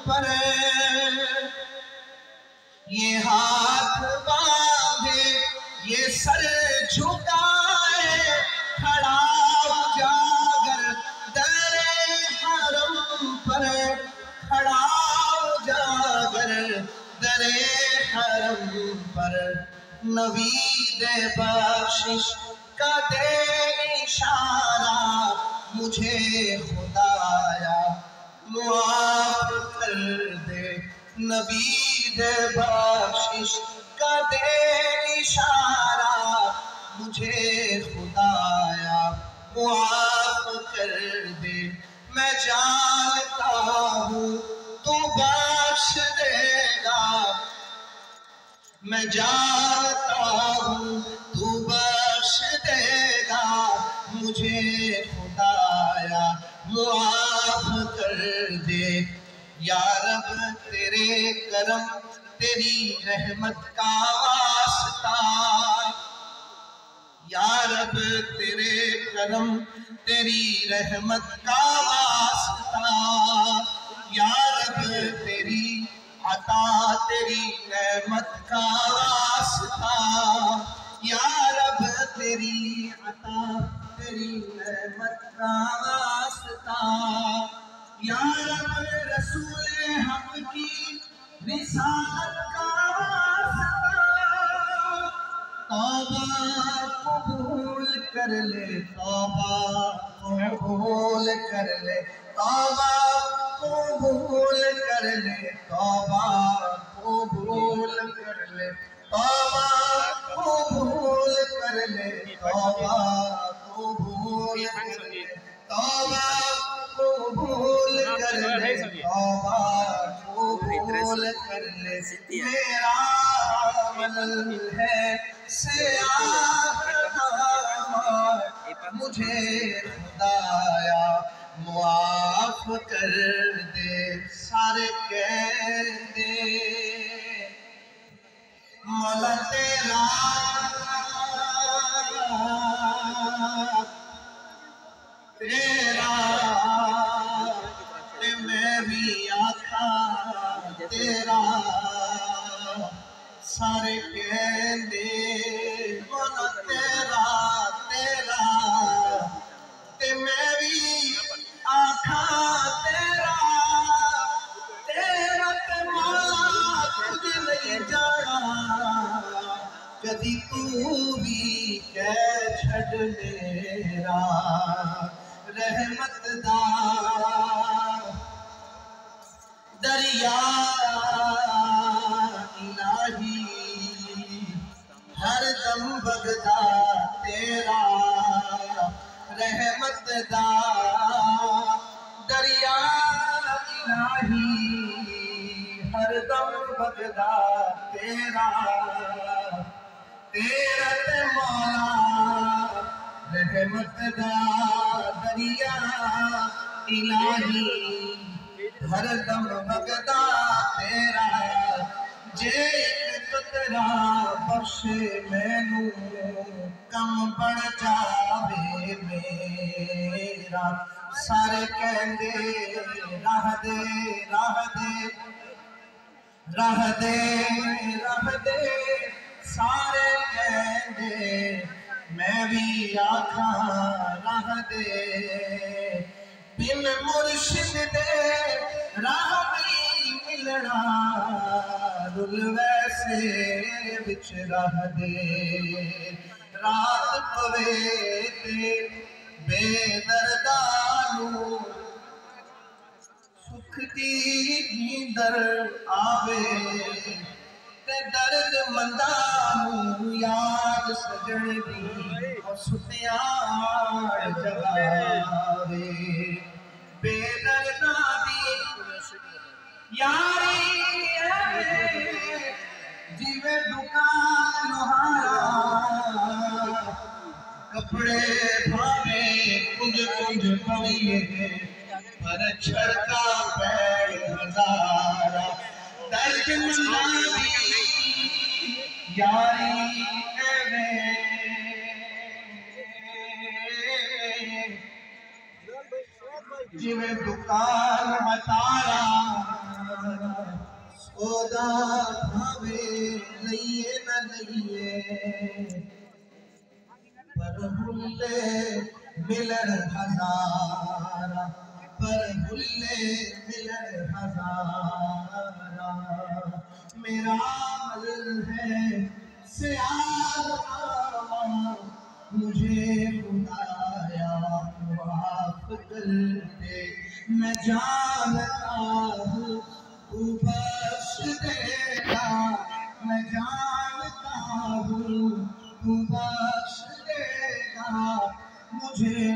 پر یہ ہاتھ باندھے یہ سر جھکائے کھڑا اجاگر در حرم پر کھڑا اجاگر در حرم پر نوید بخشش کا دے اشارہ مجھے خدایا معاف کر دے نوید بخشش کا دے اشارہ مجھے خدایا معاف کر دے میں جانتا ہوں تو بخش دے گا میں جانتا ہوں تو بخش دے گا مجھے خدایا معاف کر دے یا رب تیرے کرم تیری رحمت کا واسطہ یا رب تیرے کرم تیری رحمت کا واسطہ یا رب تیری عطا تیری نعمت کا واسطہ یا رب تیری عطا تیری نعمت کا واسطہ یا رب رسول حق کی رسالت کا واسطہ توبہ قبول کر لے توبہ قبول کر لے توبہ قبول کر لے توبہ قبول کر لے توبہ قبول کر لے توبہ قبول کر لے توبہ قبول کر لے توبہ قبول کر لے میرا عمل ہے سیاہ مجھے خدایا معاف کر دے سارے کہہ دے مولا تیرا تیرا تے میں بھی آقا تیرا سارے کہہ دے مولا تیرا تیرا تے میں بھی آقا تیرا تیرا تے مولا تجھ نہیں جانا کدی تو بھی کہہ چھڑ میرا رحمت دا دریا الہی ہر دم بغدا تیرا رحمت دا دریا الہی ہر دم بغدا تیرا تیرا تے مولا رحمت دا دریا الہی ہر دم بغدا تیرا جے ایک قطرہ بخش مینوں کم بڑھ جاوے میرا سارے کہندے راہ دے راہ دے راہ دے راہ دے سارے کہندے میں بھی آکھاں راہ دے بن مرشد دے راہ بھی ملنا رل ویسے بچ راہ دے رات پوے تے بے دردانو سکھ دی نیندر آوے تے درد مندانو یاد سجن دی اور ستیاں جگاوے بے دردہ دی یاری جیوے دکان لوہارا کپڑے بھاوے کنج کنج پڑیے پر چھڑکا پیر ہزارا درد مندی یاری جویں دکان متارا خدا بھاوے لئیے نہ لئیے پر بھلے ملن ہزارہ پر بھلے ملن ہزارہ میرا عمل ہے سیاہ مجھے خدایا معاف کر دے میں جانتا ہوں تو بخش دے گا میں جانتا ہوں تو بخش دے گا مجھے